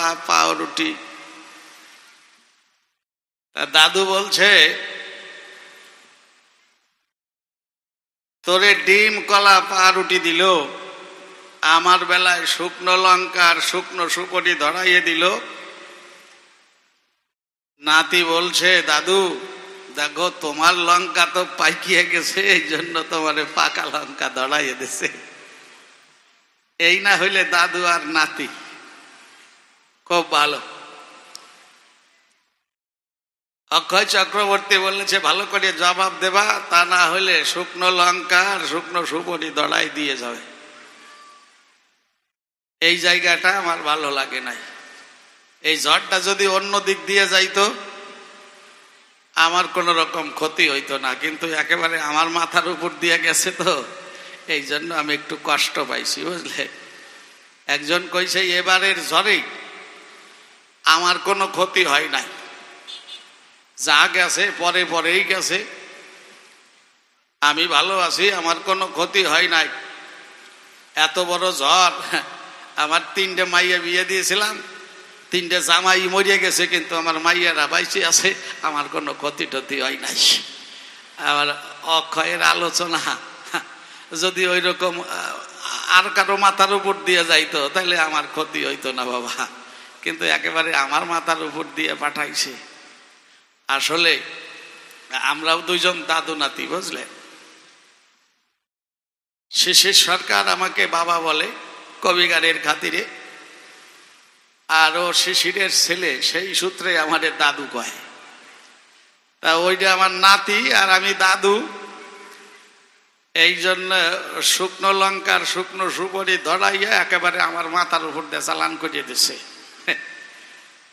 কলা পাউরুটি। দাদু বলছে তোরে ডিম কলা পাউরুটি দিল, আমার বেলায় শুকনো লঙ্কা আর শুকনো সুপরি ধরাইয়ে দিল। নাতি বলছে দাদু দেখো তোমার লঙ্কা তো পাইকিয়ে গেছে, এই জন্য তোমারে পাকা লঙ্কা ধরাইয়ে দিছে। এই না হইলে দাদু আর নাতি খুব ভালো। অক্ষয় চক্রবর্তী বলেছে ভালো করে জবাব দেবা, তা না হলে শুকনো লঙ্কা আর শুকনো সুপরি ধরাই দিয়ে যাবে। এই জায়গাটা আমার ভালো লাগে নাই। এই ঝড়টা যদি অন্য দিক দিয়ে যাইতো আমার কোন রকম ক্ষতি হইতো না, কিন্তু একেবারে আমার মাথার উপর দিয়ে গেছে তো এই জন্য আমি একটু কষ্ট পাইছি, বুঝলে। একজন কইছে এবারের ঝড়ে আমার কোনো ক্ষতি হয় নাই, যা গেছে পরে পরেই গেছে, আমি ভালো আছি, আমার কোনো ক্ষতি হয় নাই। এত বড় ঝড়, আমার 3টে মাইয়া বিয়ে দিয়েছিলাম, 3টে জামাই মরিয়ে গেছে, কিন্তু আমার মাইয়ারা বাইচে আছে, আমার কোনো ক্ষতি টতি হয় নাই। আমার অক্ষয়ের আলোচনা যদি ওই রকম আর কারো মাথার উপর দিয়ে যাইতো তাহলে আমার ক্ষতি হইতো না বাবা, কিন্তু একেবারে আমার মাথার উপর দিয়ে পাঠাইছে। আসলে আমরাও দুইজন দাদু নাতি, বুঝলে। শিশির সরকার আমাকে বাবা বলে কবিগারের খাতিরে, আর ও শিশিরের ছেলে, সেই সূত্রে আমাদের দাদু কয়। তা ওইটা আমার নাতি আর আমি দাদু, এই জন্য শুকনো লঙ্কার শুকনো সুপরি ধরাইয়া একেবারে আমার মাথার উপর দিয়ে চালান করিয়ে দিছে।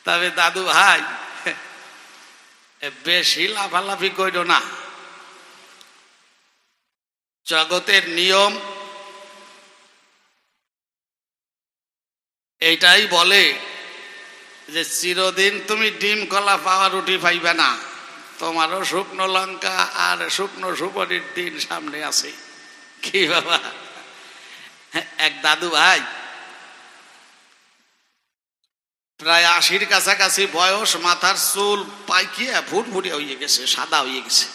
তবে দাদু ভাই বেশি লাফালাফি কইল না, জগতের নিয়ম এইটাই বলে যে চিরদিন তুমি ডিম কলা পাউরুটি পাইবে না, তোমারও শুকনো লঙ্কা আর শুকনো সুপরির দিন সামনে আছে। কি বাবা, এক দাদু ভাই প্রায় 80-র কাছাকাছি বয়স, মাথার চুল পাইকিয়া ফুটফুটিয়া হয়ে গেছে, সাদা হয়ে গেছে,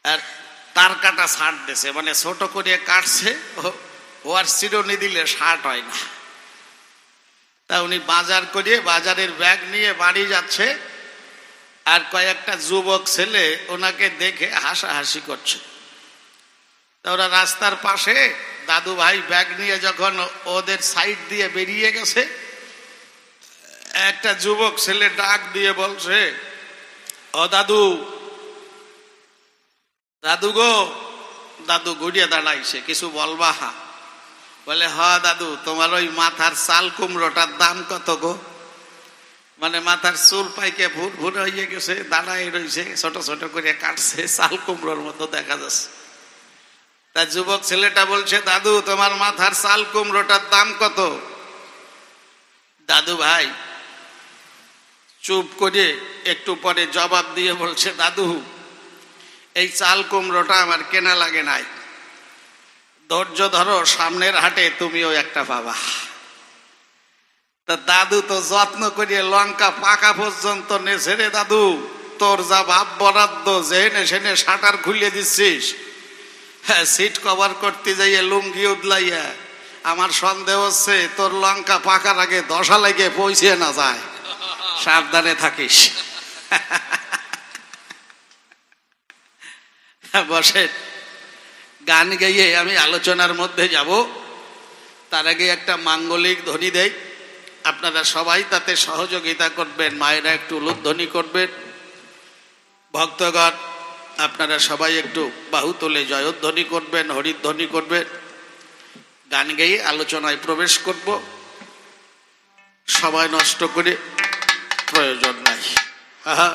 আর তার কাটা শার্ট দিছে, মানে ছোট করে কাটছে, ও আর চিরুনি দিলে শার্ট হয় না। তা উনি বাজার করে বাজারের ব্যাগ নিয়ে বাড়ি যাচ্ছে, আর কয়েকটা যুবক ছেলে ওনাকে দেখে হাসাহাসি করছে। তা ওরা রাস্তার পাশে দাদু ভাই ব্যাগ নিয়ে যখন ওদের সাইড দিয়ে বেরিয়ে গেছে, একটা যুবক ছেলে ডাক দিয়ে বলছে ও দাদু, দাদু গো। দাদু ঘুরিয়ে দাঁড়াইছে, কিছু বলবা? বলে হ দাদু, তোমার ওই মাথার চাল কুমড়োটার দাম কত গো? মানে মাথার চুল পাইকে ভুর ভুর হয়ে গেছে, দাঁড়াই রয়েছে, ছোট ছোট করে কাটছে, চাল কুমড়োর মতো দেখা যাচ্ছে। তা যুবক ছেলেটা বলছে দাদু তোমার মাথার চাল কুমড়োটার দাম কত? দাদু ভাই চুপ করে একটু পরে জবাব দিয়ে বলছে দাদু এই চাল কুমড়োটা আমার কেনা লাগে নাই, ধৈর্য ধরো, সামনের হাটে তুমিও একটা পাবা। তা দাদু তো যত্ন করিয়ে লঙ্কা পাকা পর্যন্ত নেছে রে দাদু, তোর যা ভাব বরাদ্দ, যেনে সেনে শাটার খুলে দিচ্ছিস, হ্যাঁ সিট কভার করতে যাইয়ে লুঙ্গি উদলাইয়া আমার সন্দেহ হচ্ছে তোর লঙ্কা পাকার আগে দশা লেগে পৌঁছে না যায়, সাবধানে থাকিস। বসে গান গাইয়ে আমি আলোচনার মধ্যে যাব, তার আগে একটা মাঙ্গলিক ধ্বনি দেই, আপনারা সবাই তাতে সহযোগিতা করবেন, মায়েরা একটু উলুধ্বনি করবেন, ভক্তগণ আপনারা সবাই একটু বাহু তুলে জয়ধ্বনি করবেন, হরিধ্বনি করবেন। গান গেয়ে আলোচনায় প্রবেশ করব, সময় নষ্ট করে প্রয়োজন নাই। আহা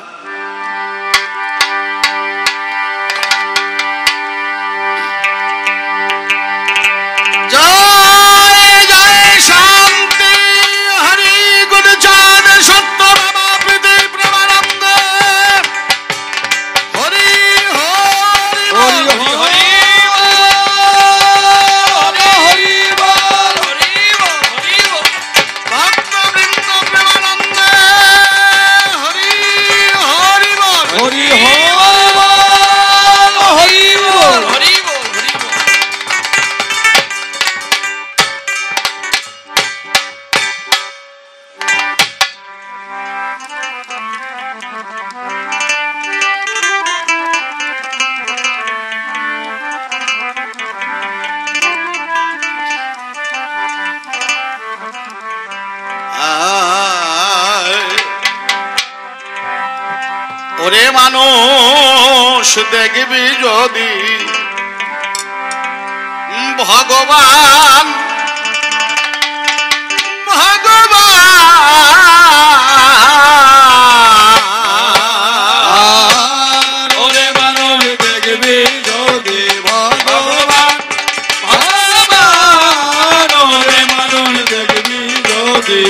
ভক্তবৃন্দ ওরে মানুষ দেখবি যদি ভগবান ভগবান ওরে মানুষ দেখবি যদি ভগবান ভগবান ওরে মানুষ দেখবি যদি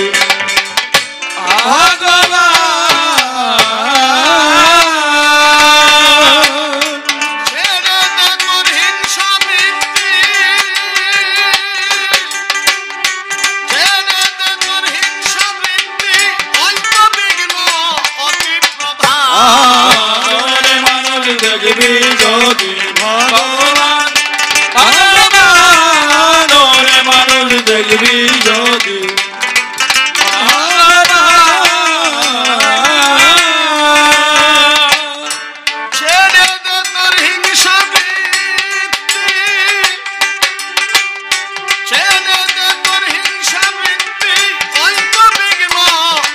দেখবি যদি ভগবান ভগবান ওরে মানুষ দেখবি যদি ছেড়ে দে তোর হিংসা বৃত্তি ছেড়ে দে তোর হিংসা বৃত্তি ওই তো বিঘ্ন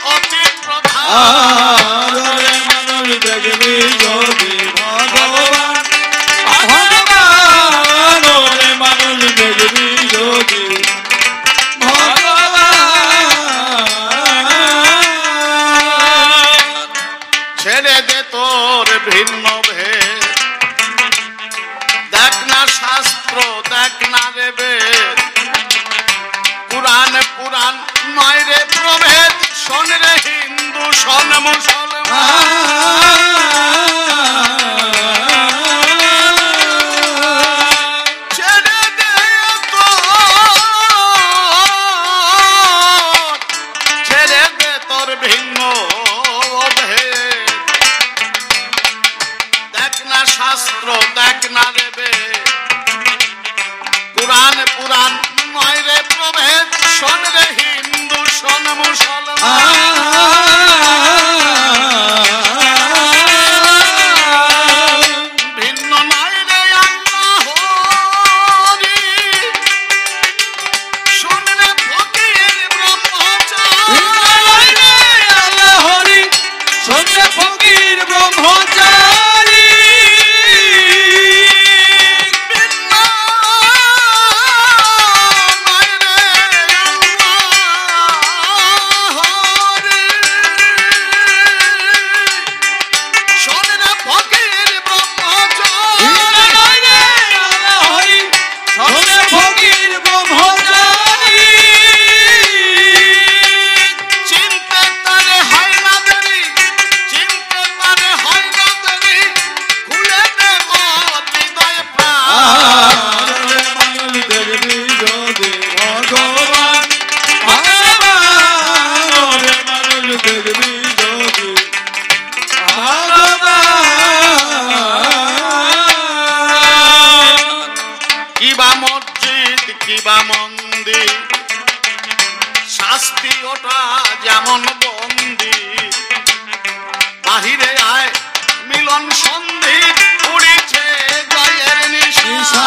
অতি প্রধান ওরে মানুষ দেখবি যদি ভগবান ভগবান ওরে মানুষ দেখবি যদি ভগবান ছেড়ে দে তোর ভিন্ন ভেদ দেখ না শাস্ত্র দেখ না রে বেদ পুরাণ পুরাণ নয় রে প্রভেদ শোন রে হিন্দু শোন মুসলমান ছেড়ে দে ছেড়ে দে তোর ভিন্ন ভেদ দেখ না শাস্ত্র দেখ না রে বেদ পুরাণ পুরাণ নয় রে প্রভেদ শোন রে হিন্দু শোন মুসলমান ভিন্ন নয় রে আল্লাহ হরি শোন রে ফকির ব্রহ্মচারী আল্লাহ হরি শোনে ফকির ব্রহ্মচারী ভিন্ন নয় রে আল্লাহ হরি শোন রে ফকির ব্রহ্মচারী আল্লাহ হরি শোনে ফকির ব্রহ্মচারী চিনতে তারে হয় না দেরি চিনতে তারে হয় না দেরি খুলে দেব হৃদয় প্রাণ ওরে মানুষ দেখবি যদি ভগবান ভগবান ওরে মানুষ দেখবি যদি ভগবান কিবা মসজিদ কিবা মন্দির শাস্তি ওটা যেমন বন্দি বাহিরে আয় মিলন সন্ধি উড়িছে জয়ের নিশা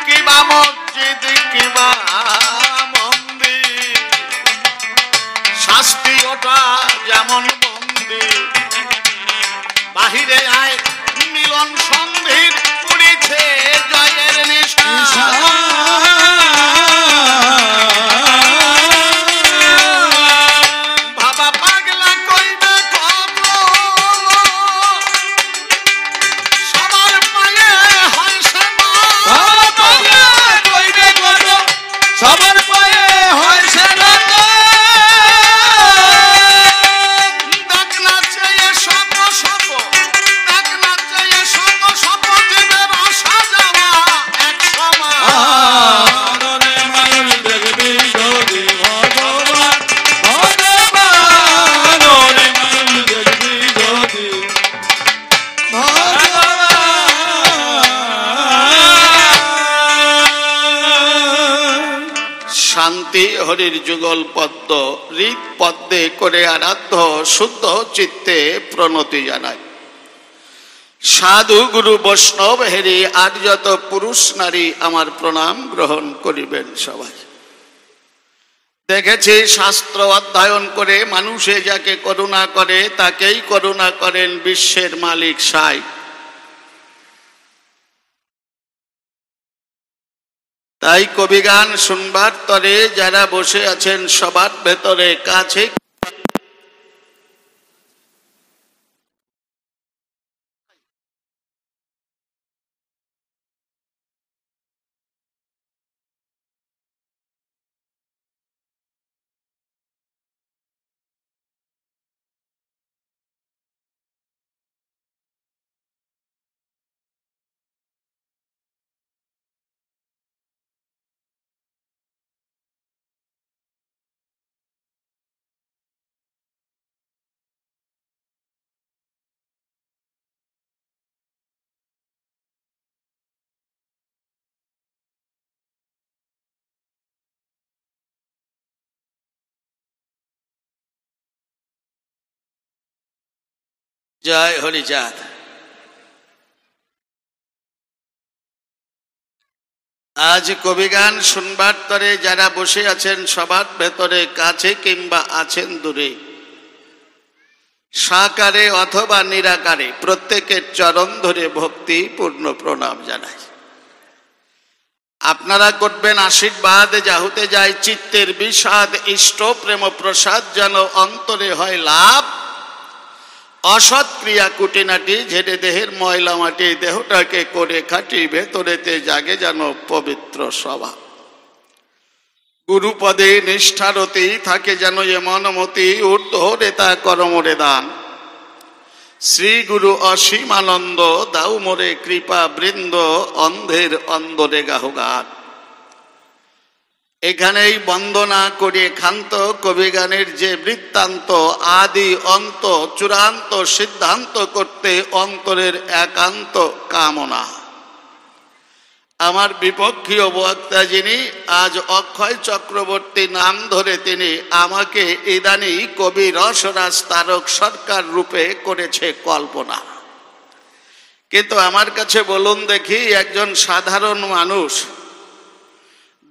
কিবা মসজিদ কিবা মন্দির শাস্তি ওটা যেমন বন্দি বাহিরে আয় মিলন সন্ধির উড়িছে জয়ের নিশা বাবা পাগলা কইবে কত সবার পায়ে হয় সেবা কইবে কত সবার পায়ে হয় সেনা দেখ না চেয়ে শত শত দেখ না চেয়ে শত শত জীবের আসা যাওয়া এক সময় ওরে মানুষ দেখবি যদি ভগবান ভগবান ওরে মানুষ দেখবি যদি ভগবান শান্তি হরির যুগল পদ্ম হৃদ পদ্মে করে আরাধ্য শুদ্ধ চিত্তে প্রণতি জানায় সাধু গুরু বৈষ্ণব হেরি আর যত পুরুষ নারী আমার প্রণাম গ্রহণ করিবেন সবাই। দেখেছি শাস্ত্র অধ্যয়ন করে মানুষে যাকে করুণা করে তাকেই করুণা করেন বিশ্বের মালিক সাই। তাই কবিগান শুনবার তরে যারা বসে আছেন সবার ভেতরে কাছে জয় হরিচাঁদ। আজ কবিগান শুনবার তরে যারা বসে আছেন সবার ভেতরে কাছে কিংবা আছেন দূরে, সাকারে অথবা নিরাকারে প্রত্যেকের চরণ ধরে ভক্তি পূর্ণ প্রণাম জানাই। আপনারা করবেন আশীর্বাদ, যাহুতে যায় চিত্তের বিষাদ, ইষ্ট প্রেম প্রসাদ যেন অন্তরে হয় লাভ। অসৎ ক্রিয়া কুটিনাটি ঝেড়ে দেহের ময়লা মাটি দেহটাকে করে খাটি, ভেতরেতে জাগে যেন পবিত্র স্বভাব। গুরুপদে নিষ্ঠারতি থাকে যেন এমন মতি, ঊর্ধ্বরে তা করমরে দান। শ্রী গুরু অসীম আনন্দ দাউ মোরে কৃপা বৃন্দ, অন্ধের অন্ধরে গাহুগান। এখানেই বন্দনা করে ক্ষান্ত কবিগানের যে বৃত্তান্ত, আদি অন্ত চূড়ান্ত সিদ্ধান্ত করতে অন্তরের একান্ত কামনা। আমার বিপক্ষীয় বক্তা যিনি আজ অক্ষয় চক্রবর্তী নাম ধরে তিনি আমাকে ইদানি কবি রসরাজ তারক সরকার রূপে করেছে কল্পনা। কিন্তু আমার কাছে বলুন দেখি, একজন সাধারণ মানুষ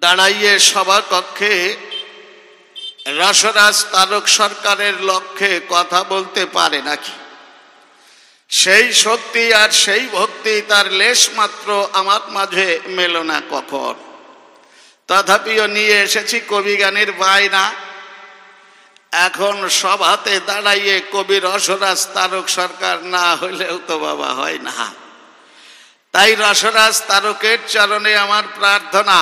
দাঁড়াইয়ে সভাকক্ষে রসরাজ তারক সরকারের লক্ষ্যে কথা বলতে পারে নাকি? সেই শক্তি আর সেই ভক্তি তার লেশ মাত্র আমার মাঝে মেলো না কখন। তথাপিও নিয়ে এসেছি কবিগানের বায়না। এখন সভাতে দাঁড়াইয়ে কবি রসরাজ তারক সরকার না হইলেও তো বাবা হয় না। তাই রসরাজ তারকের চরণে আমার প্রার্থনা,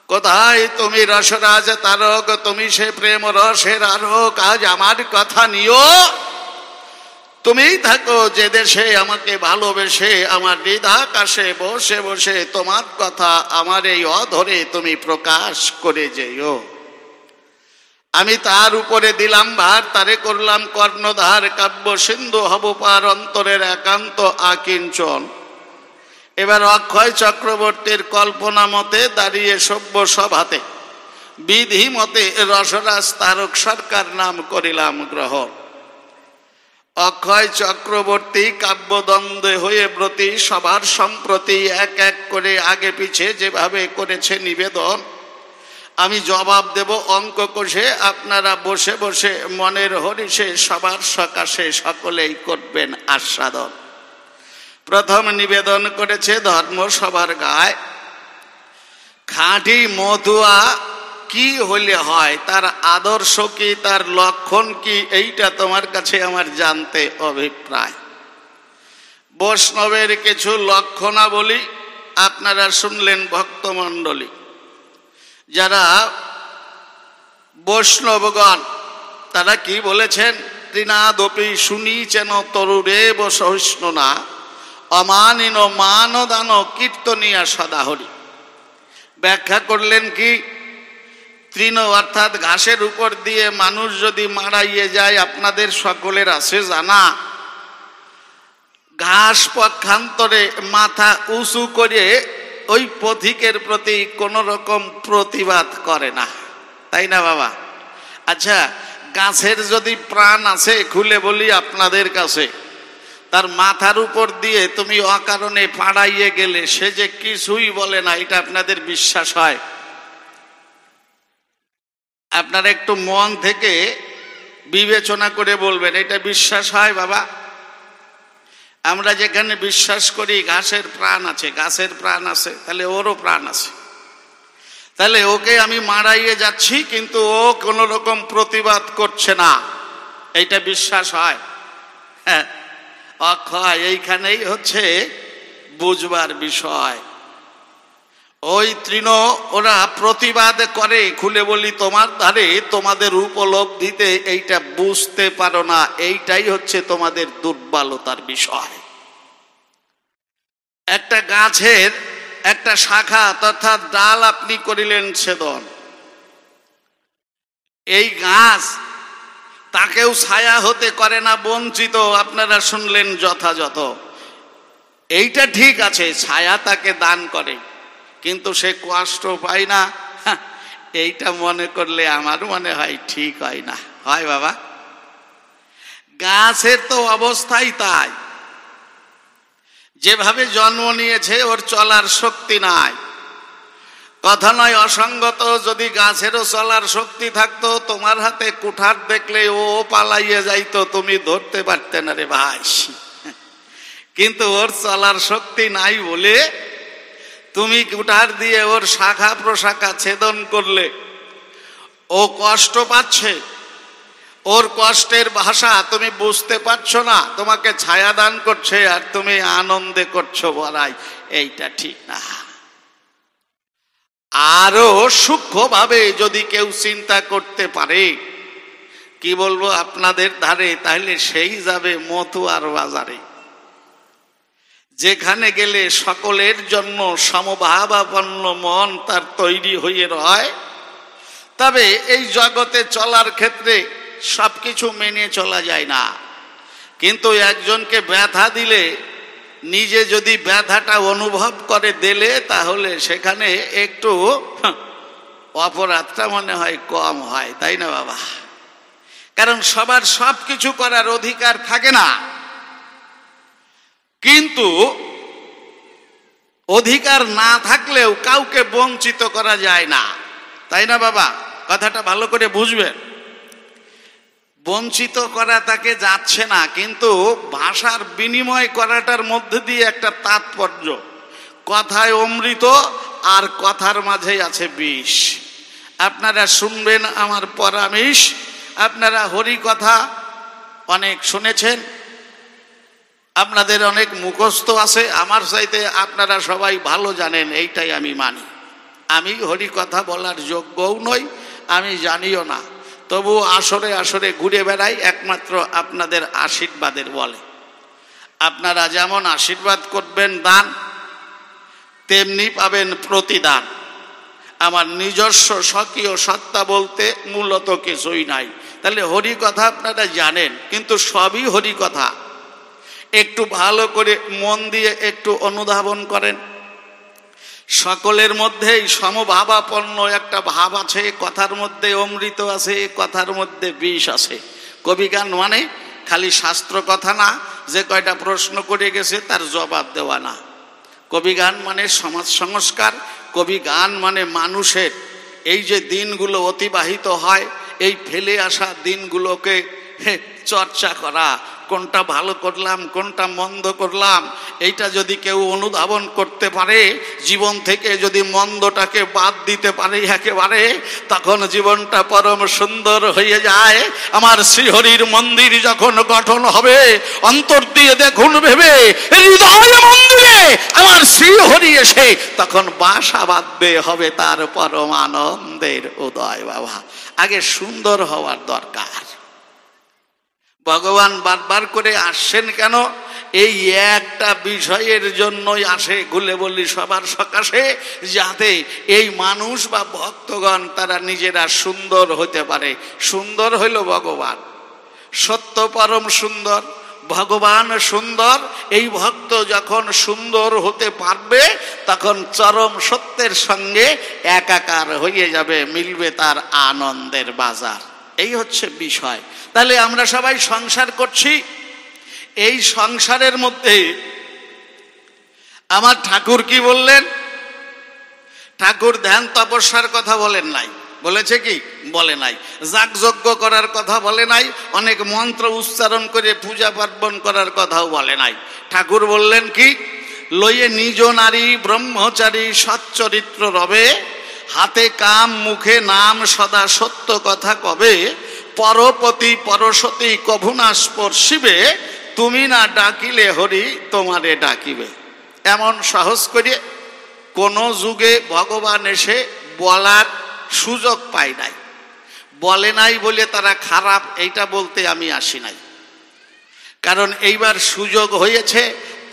কোথায় তুমি রসরাজ তারক, তুমি সে প্রেম রসের আরক, আজ আমার কথা নিও। তুমিই থাকো যে দেশে আমাকে ভালোবেসে, আমার হৃদাকাশে বসে বসে তোমার কথা আমার এই অধরে তুমি প্রকাশ করে যেও। আমি তার উপরে দিলাম ভার, তারে করলাম কর্ণধার, কাব্য সিন্ধু হব পার অন্তরের একান্ত আকিঞ্চন। এবার অক্ষয় চক্রবর্তীর কল্পনা মতে দাঁড়িয়ে সভ্য সভাতে বিধি মতে রসরাজ তারক সরকার নাম করিলাম গ্রহণ। অক্ষয় চক্রবর্তী কাব্যদ্বন্দ্বে হয়ে ব্রতী সবার সম্প্রতি এক এক করে আগে পিছে যেভাবে করেছে নিবেদন, আমি জবাব দেব অঙ্ক কষে। আপনারা বসে বসে মনের হরিষে সবার সকাশে সকলেই করবেন আস্বাদন। প্রথম নিবেদন করেছে ধর্মসভার গায়, খাঁটি মধুয়া কি হইলে হয়, তার আদর্শ কি, তার লক্ষণ কি, এইটা তোমার কাছে আমার জানতে অভিপ্রায়। বৈষ্ণবের কিছু লক্ষণাবলী আপনারা শুনলেন ভক্তমণ্ডলী। যারা বৈষ্ণবগণ তারা কি বলেছেন, তৃণাদপি শুনিছেন তরুরেব সহিষ্ণুনা, অমানিন মানদান কীর্তনিয়া সদাহরি। ব্যাখ্যা করলেন কি, তৃণ অর্থাৎ ঘাসের উপর দিয়ে মানুষ যদি মারাইয়ে যায়, আপনাদের সকলের আছে জানা, ঘাস পক্ষান্তরে মাথা উঁচু করে ওই পথিকের প্রতি কোন রকম প্রতিবাদ করে না, তাই না বাবা? আচ্ছা, গাছের যদি প্রাণ আছে, খুলে বলি আপনাদের কাছে, তার মাথার উপর দিয়ে তুমি অকারণে পাড়াইয়ে গেলে সে যে কিছুই বলে না, এটা আপনাদের বিশ্বাস হয়? আপনারা একটু মন থেকে বিবেচনা করে বলবেন, এটা বিশ্বাস হয় বাবা? আমরা যেখানে বিশ্বাস করি ঘাসের প্রাণ আছে, গাছের প্রাণ আছে, তাহলে ওরও প্রাণ আছে। তাহলে ওকে আমি মারাইয়ে যাচ্ছি কিন্তু ও কোনো রকম প্রতিবাদ করছে না, এইটা বিশ্বাস হয়? হ্যাঁ, অক্ষয়। এইখানেই হচ্ছে বুঝবার বিষয়। ওই তৃণ ওরা প্রতিবাদ করে, খুলে বলি তোমার ধারে তোমাদের উপলব্ধিতে এইটা বুঝতে পারো না, এইটাই হচ্ছে তোমাদের দুর্বলতার বিষয়। একটা গাছের একটা শাখা অর্থাৎ ডাল আপনি করিলেন ছেদন, এই গাছ তাকেও ছায়া হতে করে না বঞ্চিত, আপনারা শুনলেন যথাযথ। এইটা ঠিক আছে, ছায়া তাকে দান করে, কিন্তু সে কষ্ট পায় না, এইটা মনে করলে আমার মনে হয় ঠিক হয় না। হয় বাবা? গাছের তো অবস্থাই তাই, যেভাবে জন্ম নিয়েছে ওর চলার শক্তি নাই। কথা নয় অসঙ্গত, যদি গাছেরও চলার শক্তি থাকতো, তোমার হাতে কুঠার দেখলে ও পালাইয়ে যাইতো, তুমি ধরতে পারতে না রে ভাই। কিন্তু ওর চলার শক্তি নাই বলে তুমি কুঠার দিয়ে ওর শাখা প্রশাখা ছেদন করলে। ও কষ্ট পাচ্ছে, ওর কষ্টের ভাষা তুমি বুঝতে পারছো না, তোমাকে ছায়া দান করছে আর তুমি আনন্দে করছো বড়াই, এইটা ঠিক না। আরো সূক্ষ্মভাবে যদি কেউ চিন্তা করতে পারে, কি বলবো আপনাদের ধারে, তাহলে সেই যাবে মতুয়ার বাজারে, যেখানে গেলে সকলের জন্য সমভাবাপন্ন মন তার তৈরি হয়ে রয়। তবে এই জগতে চলার ক্ষেত্রে সবকিছু মেনে চলা যায় না, কিন্তু একজনকে ব্যথা দিলে নিজে যদি ব্যথাটা অনুভব করে দিলে, তাহলে সেখানে একটু অপরাধটা মনে হয় কম হয়, তাই না বাবা? কারণ সবার সব কিছু করার অধিকার থাকে না, কিন্তু অধিকার না থাকলেও কাউকে বঞ্চিত করা যায় না, তাই না বাবা? কথাটা ভালো করে বুঝবেন। বঞ্চিত করা তাকে যাচ্ছে না, কিন্তু ভাষার বিনিময় করাটার মধ্যে দিয়ে একটা তাৎপর্য। কথায় অমৃত আর কথার মাঝে আছে বিষ। আপনারা শুনবেন আমার পরামর্শ, আপনারা হরি কথা অনেক শুনেছেন, আপনাদের অনেক মুখস্থ আছে, আমার চাইতে আপনারা সবাই ভালো জানেন, এইটাই আমি মানি। আমি হরি কথা বলার যোগ্যও নই, আমি জানিও না, তবু আসরে আসরে ঘুরে বেড়াই একমাত্র আপনাদের আশীর্বাদের বলে। আপনারা যেমন আশীর্বাদ করবেন দান, তেমনি পাবেন প্রতিদান। আমার নিজস্ব স্বকীয় সত্তা বলতে মূলত কিছুই নাই। তাহলে হরি কথা আপনারা জানেন, কিন্তু সবই হরি কথা। একটু ভালো করে মন দিয়ে একটু অনুধাবন করেন, সকলের মধ্যেই সমভাবাপন্ন একটা ভাব আছে, কথার মধ্যে অমৃত আছে, কথার মধ্যে বিষ আছে। কবিগান মানে খালি শাস্ত্র কথা না, যে কয়টা প্রশ্ন করে গেছে তার জবাব দেওয়া না। কবিগান মানে সমাজ সংস্কার, কবিগান মানে মানুষের এই যে দিনগুলো অতিবাহিত হয়, এই ফেলে আসা দিনগুলোকে চর্চা করা, কোনটা ভালো করলাম কোনটা মন্দ করলাম, এইটা যদি কেউ অনুধাবন করতে পারে, জীবন থেকে যদি মন্দটাকে বাদ দিতে পারে একেবারে, তখন জীবনটা পরম সুন্দর হয়ে যায়। আমার শ্রীহরির মন্দির যখন গঠন হবে, অন্তর দিয়ে দেখুন ভেবে হৃদয় মন্দিরে আমার শ্রীহরি এসে তখন বাসা বাঁধবে, হবে তার পরম আনন্দের উদয়। বাবা, আগে সুন্দর হওয়ার দরকার। ভগবান বারবার করে আসছেন কেন? এই একটা বিষয়ের জন্যই আসে, খুলে বলি সবার সকাশে, যাতে এই মানুষ বা ভক্তগণ তারা নিজেরা সুন্দর হতে পারে। সুন্দর হইল ভগবান, সত্য পরম সুন্দর, ভগবান সুন্দর। এই ভক্ত যখন সুন্দর হতে পারবে, তখন চরম সত্যের সঙ্গে একাকার হয়ে যাবে, মিলবে তার আনন্দের বাজার। এই হচ্ছে বিষয়। তাহলে আমরা সবাই সংসার করছি, এই সংসারের মধ্যে আমার ঠাকুর কি বললেন? ঠাকুর ধ্যান তপস্যার কথা বলেন নাই। বলেছে কি? বলে নাই। যাগযজ্ঞ করার কথা বলে নাই। অনেক মন্ত্র উচ্চারণ করে পূজা পার্বণ করার কথাও বলে নাই। ঠাকুর বললেন কি? লইয়ে নিজ নারী ব্রহ্মচারী সচ্চরিত্র রবে, হাতে কাম মুখে নাম সদা সত্য কথা কবে, পরপতি পরসতী কভু না স্পর্শিবে, তুমি না ডাকিলে হরি তোমারে ডাকিবে। এমন সাহস করে কোন যুগে ভগবান এসে বলার সুযোগ পায় নাই। বলে নাই বলে তারা খারাপ এইটা বলতে আমি আসি নাই, কারণ এইবার সুযোগ হয়েছে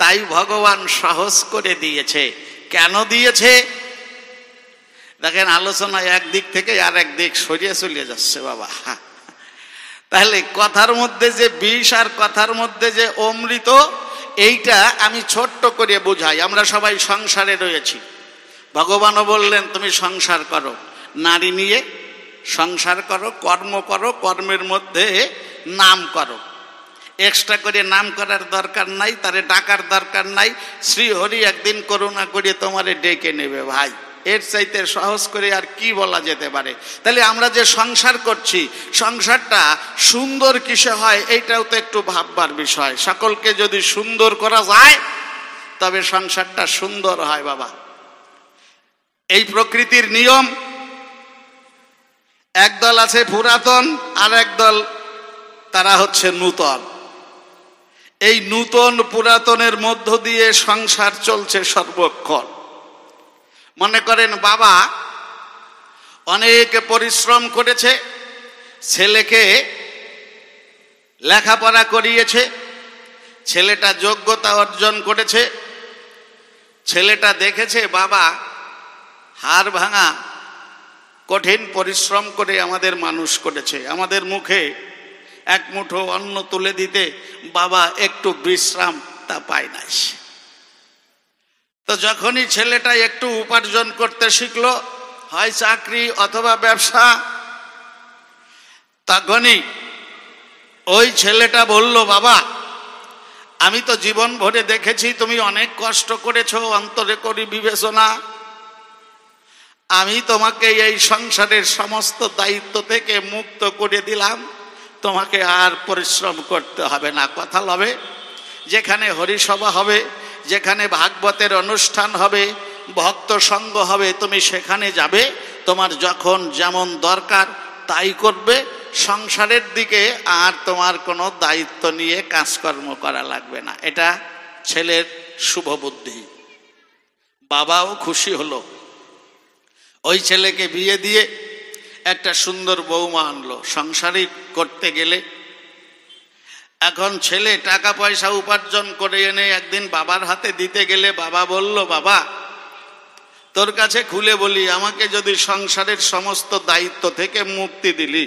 তাই ভগবান সাহস করে দিয়েছে। কেন দিয়েছে? দেখেন, আলোচনা একদিক থেকে আর একদিক সরিয়ে চলে যাচ্ছে বাবা। তাহলে কথার মধ্যে যে বিষ আর কথার মধ্যে যে অমৃত, এইটা আমি ছোট্ট করে বোঝাই। আমরা সবাই সংসারে রয়েছি। ভগবানও বললেন তুমি সংসার করো, নারী নিয়ে সংসার করো, কর্ম করো, কর্মের মধ্যে নাম করো। এক্সট্রা করে নাম করার দরকার নাই, তারে ডাকার দরকার নাই। শ্রীহরি একদিন করুণা করে তোমারে ডেকে নেবে। ভাই, এর চাইতে সহজ করে আর কি বলা যেতে পারে? তাহলে আমরা যে সংসার করছি, সংসারটা সুন্দর কিসে হয় এইটাও তো একটু ভাববার বিষয়। সকলকে যদি সুন্দর করা যায় তবে সংসারটা সুন্দর হয় বাবা। এই প্রকৃতির নিয়ম। একদল আছে পুরাতন, আর একদল তারা হচ্ছে নূতন। এই নূতন পুরাতনের মধ্য দিয়ে সংসার চলছে সর্বক্ষণ। মনে করেন বাবা অনেক পরিশ্রম করেছে, ছেলেকে লেখাপড়া করিয়েছে, ছেলেটা যোগ্যতা অর্জন করেছে, ছেলেটা দেখেছে বাবা হাড় ভাঙা কঠিন পরিশ্রম করে আমাদের মানুষ করেছে, আমাদের মুখে এক মুঠো অন্ন তুলে দিতে বাবা একটু বিশ্রাম তা পায় নাই। তো যখনই ছেলেটা একটু উপার্জন করতে শিখলো, হয় চাকরি অথবা ব্যবসা, তখনই ওই ছেলেটা বলল, বাবা আমি তো জীবন ভরে দেখেছি তুমি অনেক কষ্ট করেছো, অন্তরে করি বিবেচনা, আমি তোমাকে এই সংসারের সমস্ত দায়িত্ব থেকে মুক্ত করে দিলাম, তোমাকে আর পরিশ্রম করতে হবে না। কথা হবে, যেখানে হরিসভা হবে, যেখানে ভাগবতের অনুষ্ঠান হবে, ভক্ত সঙ্গ হবে, তুমি সেখানে যাবে, তোমার যখন যেমন দরকার তাই করবে, সংসারের দিকে আর তোমার কোনো দায়িত্ব নিয়ে কাজকর্ম করা লাগবে না। এটা ছেলের শুভ বুদ্ধি। বাবাও খুশি হলো। ওই ছেলেকে বিয়ে দিয়ে একটা সুন্দর বৌমা আনলো। সংসারই করতে গেলে এখন ছেলে টাকা পয়সা উপার্জন করে এনে একদিন বাবার হাতে দিতে গেলে বাবা বলল, বাবা তোর কাছে খুলে বলি, আমাকে যদি সংসারের সমস্ত দায়িত্ব থেকে মুক্তি দিলি,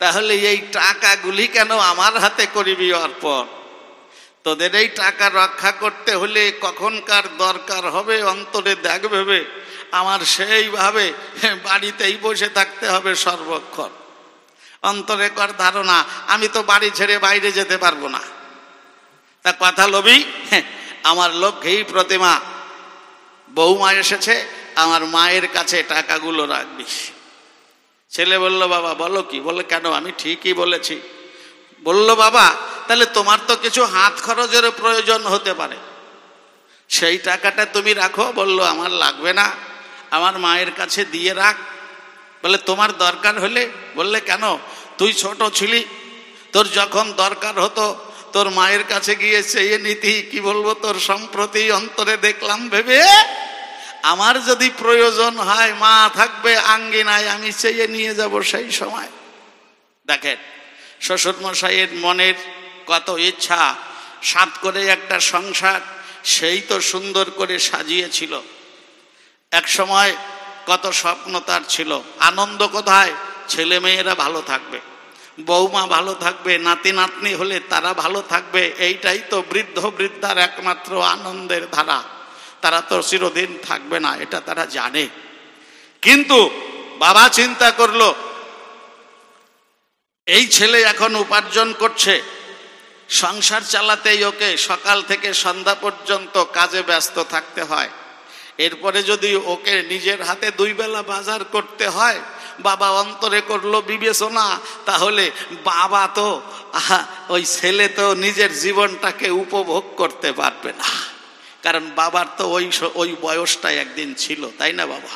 তাহলে এই টাকাগুলি কেন আমার হাতে করবি অর্পণ? তোদের এই টাকা রক্ষা করতে হলে কখনকার দরকার হবে অন্তরে দেখ ভেবে আমার সেইভাবে বাড়িতেই বসে থাকতে হবে সর্বক্ষণ। অন্তরে কর ধারণা আমি তো বাড়ি ছেড়ে বাইরে যেতে পারবো না। তা কথা লবি, আমার লক্ষ্মী প্রতিমা বৌমা এসেছে, আমার মায়ের কাছে টাকাগুলো রাখবি। ছেলে বলল, বাবা বলো কি? বলে কেন, আমি ঠিকই বলেছি। বলল, বাবা তাহলে তোমার তো কিছু হাত খরচের প্রয়োজন হতে পারে, সেই টাকাটা তুমি রাখো। বলল, আমার লাগবে না, আমার মায়ের কাছে দিয়ে রাখ। বলে তোমার দরকার হলে? বললে কেন, তুই ছোট ছিলি, তোর যখন দরকার হতো তোর মায়ের কাছে গিয়ে চেয়ে নিতি। কি বলবো, তোর সম্প্রতি অন্তরে দেখলাম ভেবে আমার যদি প্রয়োজন হয় মা থাকবে আঙ্গিনায়, আমি চেয়ে নিয়ে যাব সেই সময়। দেখেন শ্বশুর মশাইয়ের মনের কত ইচ্ছা, সাত করে একটা সংসার সেই তো সুন্দর করে সাজিয়েছিল। এক সময় কত স্বপ্ন তার ছিল। আনন্দ কোথায়? ছেলে মেয়েরা ভালো থাকবে, বৌমা ভালো থাকবে, নাতি নাতনি হলে তারা ভালো থাকবে, এইটাই তো বৃদ্ধ বৃদ্ধার একমাত্র আনন্দের ধারা। তারা তো চিরদিন থাকবে না, এটা তারা জানে। কিন্তু বাবা চিন্তা করলো, এই ছেলে এখন উপার্জন করছে, সংসার চালাতেই ওকে সকাল থেকে সন্ধ্যা পর্যন্ত কাজে ব্যস্ত থাকতে হয়। এরপরে যদি ওকে নিজের হাতে 2 বেলা বাজার করতে হয়, বাবা অন্তরে করলো বিবেচনা, তাহলে বাবা তো ওই ছেলে তো নিজের জীবনটাকে উপভোগ করতে পারবে না, কারণ বাবার তো ওই বয়সটাই একদিন ছিল, তাই না বাবা?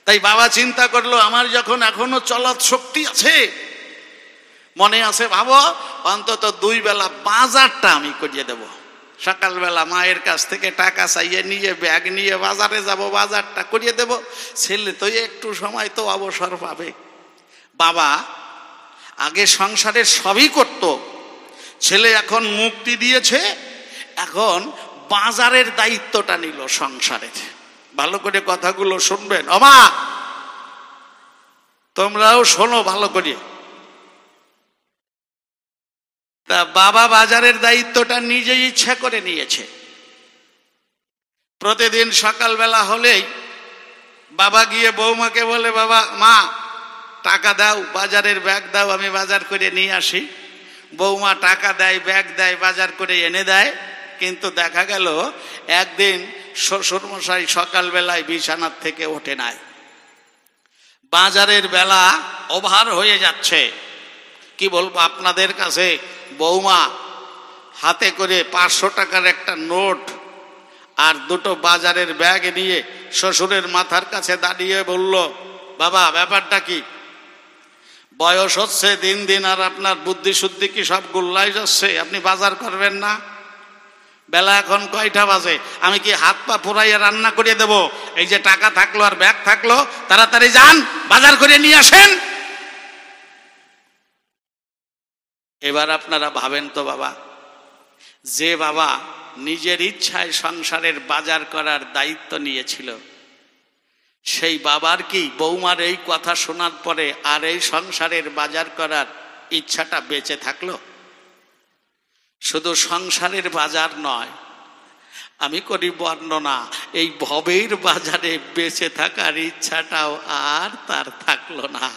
তাই বাবা চিন্তা করলো, আমার যখন এখনো চলার শক্তি আছে, মনে আছে ভাবো, অন্তত 2 বেলা বাজারটা আমি করিয়ে দেব। সকালবেলা মায়ের কাছ থেকে টাকা চাইয়ে নিয়ে ব্যাগ নিয়ে বাজারে যাব, বাজারটা করিয়ে দেব। ছেলে তো একটু সময় তো অবসর পাবে। বাবা আগে সংসারের সবই করত, ছেলে এখন মুক্তি দিয়েছে, এখন বাজারের দায়িত্বটা নিল সংসারের। ভালো করে কথাগুলো শুনবেন, ওমা তোমরাও শোনো ভালো করে। তা বাবা বাজারের দায়িত্বটা নিজেই ইচ্ছা করে নিয়েছে। প্রতিদিন সকালবেলা হলেই বাবা গিয়ে বৌমাকে বলে, বাবা মা টাকা দাও, বাজারের ব্যাগ দাও, আমি বাজার করে নিয়ে আসি। বৌমা টাকা দেয়, ব্যাগ দেয়, বাজার করে এনে দেয়। কিন্তু দেখা গেল একদিন শ্বশুরমশাই সকালবেলায় বিছানার থেকে ওঠে নাই, বাজারের বেলা ওভার হয়ে যাচ্ছে। কি বলবো আপনাদের কাছে, বৌমা হাতে করে 500 টাকার একটা নোট আর 2টো বাজারের ব্যাগ নিয়ে শ্বশুরের মাথার কাছে দাঁড়িয়ে বলল, বাবা ব্যাপারটা কি? বয়স হচ্ছে দিন দিন, আর আপনার বুদ্ধি শুদ্ধি কি সব গুল্লাই যাচ্ছে, আপনি বাজার করবেন না? বেলা এখন কয়টা বাজে? আমি কি হাত পা ফুরাইয়া রান্না করিয়ে দেব? এই যে টাকা থাকলো আর ব্যাগ থাকলো, তাড়াতাড়ি যান বাজার করে নিয়ে আসেন। এবার আপনারা ভাবেন তো বাবা, যে বাবা নিজের ইচ্ছায় সংসারের বাজার করার দায়িত্ব নিয়েছিল, সেই বাবার কি বৌমার এই কথা শোনার পরে আর এই সংসারের বাজার করার ইচ্ছাটা বেঁচে থাকলো? শুধু সংসারের বাজার নয়, আমি করি বর্ণনা, এই ভবের বাজারে বেঁচে থাকার ইচ্ছাটাও আর তার থাকলো না।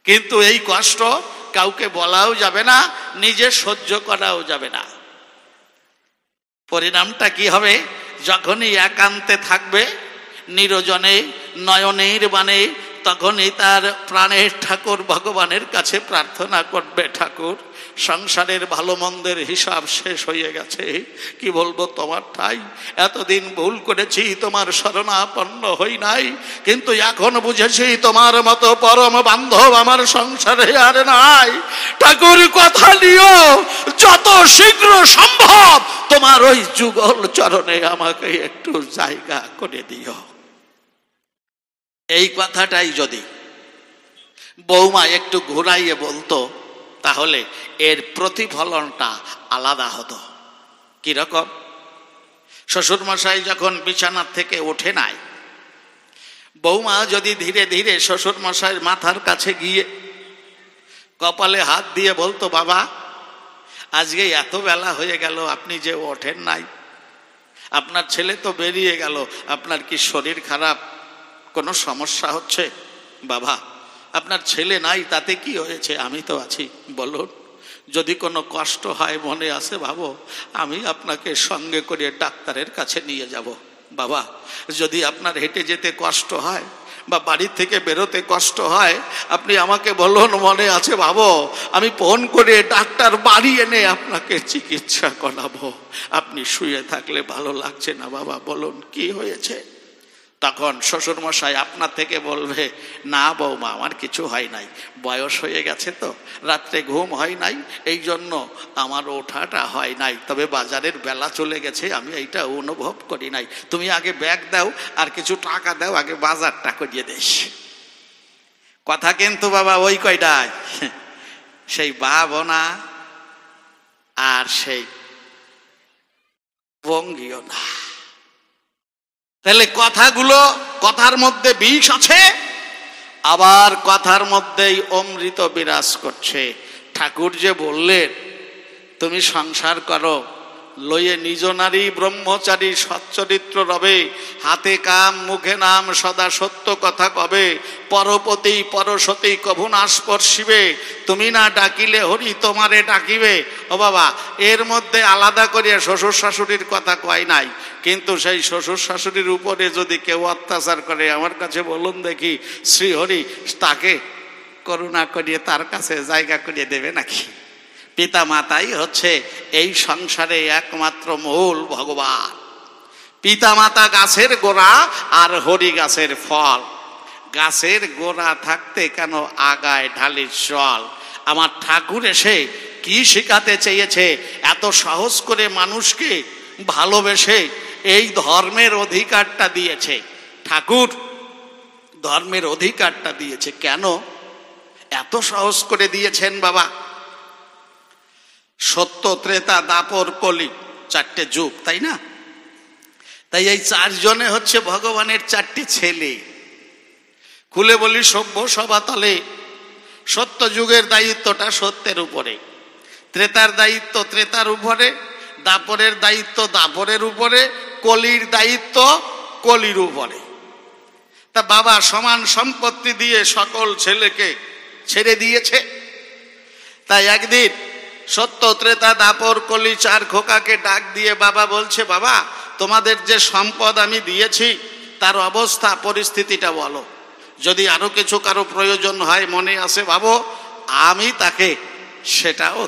কিন্তু এই কষ্ট কাউকে বলাও যাবে না, নিজে সহ্য করাও যাবে না। পরিণামটা কি হবে? যখনই একান্তে থাকবে, নিরজনে নয়নের বাণে, তখনই তার প্রাণের ঠাকুর ভগবানের কাছে প্রার্থনা করবে, ঠাকুর সংসারের ভালো মন্দের হিসাব শেষ হয়ে গেছে, কি বলবো তোমার ঠাই, এতদিন ভুল করেছি, তোমার শরণাপন্ন হই নাই, কিন্তু এখন বুঝেছি তোমার মতো পরম বান্ধব আমার সংসারে আর নাই। ঠাকুর কথা নিও, যত শীঘ্র সম্ভব তোমার ওই যুগল চরণে আমাকে একটু জায়গা করে দিও। এই কথাটাই যদি বৌমা একটু ঘুরাইয়ে বলতো, তাহলে এর প্রতিফলনটা আলাদা হতো। কিরকম? শ্বশুরমশাই যখন বিছানার থেকে ওঠে নাই, বৌমা যদি ধীরে ধীরে শ্বশুরমশাইয়ের মাথার কাছে গিয়ে কপালে হাত দিয়ে বলতো, বাবা আজকে এত বেলা হয়ে গেল, আপনি যে ওঠেন নাই, আপনার ছেলে তো বেরিয়ে গেল, আপনার কি শরীর খারাপ, কোনো সমস্যা হচ্ছে? বাবা আপনার ছেলে নাই তাতে কি হয়েছে, আমি তো আছি, বলুন যদি কোনো কষ্ট হয় মনে আছে ভাবো, আমি আপনাকে সঙ্গে করে ডাক্তারের কাছে নিয়ে যাব। বাবা যদি আপনার হেঁটে যেতে কষ্ট হয় বা বাড়ি থেকে বেরোতে কষ্ট হয়, আপনি আমাকে বলুন, মনে আছে ভাবো, আমি ফোন করে ডাক্তার বাড়ি এনে আপনাকে চিকিৎসা করাবো। আপনি শুয়ে থাকলে ভালো লাগছে না বাবা, বলুন কি হয়েছে? তখন শ্বশুরমশাই আপনার থেকে বলবে, না বৌমা আমার কিছু হয় নাই, বয়স হয়ে গেছে তো, রাত্রে ঘুম হয় নাই, এই জন্য আমার ওঠাটা হয় নাই, তবে বাজারের বেলা চলে গেছে, আমি এইটা অনুভব করি নাই। তুমি আগে ব্যাগ দাও আর কিছু টাকা দাও, আগে বাজারটা করিয়ে দিস। কথা কিন্তু বাবা ওই কয়টায়, সেই ভাবনা আর সেই ভঙ্গিও না। তাহলে কথাগুলো, কথার মধ্যে বিষ আছে, আবার কথার মধ্যেই অমৃত বিরাজ করছে। ঠাকুর যে বললেন তুমি সংসার করো, লয়ে নিজ নারী ব্রহ্মচারী সচ্চরিত্র রবে, হাতে কাম মুখে নাম সদা সত্য কথা কবে, পরপতি পরসতী কভু না স্পর্শিবে, তুমি না ডাকিলে হরি তোমারে ডাকিবে। ও বাবা, এর মধ্যে আলাদা করিয়া শ্বশুর শাশুড়ির কথা কয় নাই, কিন্তু সেই শ্বশুর শাশুড়ির উপরে যদি কেউ অত্যাচার করে, আমার কাছে বলুন দেখি শ্রীহরি তাকে করুণা করিয়ে তার কাছে জায়গা করিয়ে দেবে নাকি? পিতা মাতাই হচ্ছে এই সংসারে একমাত্র মূল ভগবান। পিতা মাতা গাছের গোড়া আর হরি গাছের ফল। গাছের গোড়া থাকতে কেন আগায় ঢালির জল? আমার ঠাকুর এসে কি শেখাতে চেয়েছে? এত সহজ করে মানুষকে ভালোবেসে এই ধর্মের অধিকারটা দিয়েছে। ঠাকুর ধর্মের অধিকারটা দিয়েছে কেন? এত সহজ করে দিয়েছেন বাবা। সত্য, ত্রেতা, দাপর, কলি, চারটে যুগ, তাই না? তাই এই চারজনে হচ্ছে ভগবানের চারটি ছেলে। খুলে বলি, সভ্য সভাতলে সত্য যুগের দায়িত্বটা সত্যের উপরে, ত্রেতার দায়িত্ব ত্রেতার উপরে, দাপরের দায়িত্ব দাপরের উপরে, কলির দায়িত্ব কলির উপরে। তা বাবা সমান সম্পত্তি দিয়ে সকল ছেলেকে ছেড়ে দিয়েছে। তাই একদিন সত্য, ত্রেতা, দাপর, কলি চার খোকাকে ডাক দিয়ে বাবা বলছে, বাবা তোমাদের যে সম্পদ আমি দিয়েছি তার অবস্থা পরিস্থিতিটা বলো, যদি আরো কিছু কারো প্রয়োজন হয় মনে আসে ভাবো, আমি তাকে সেটাও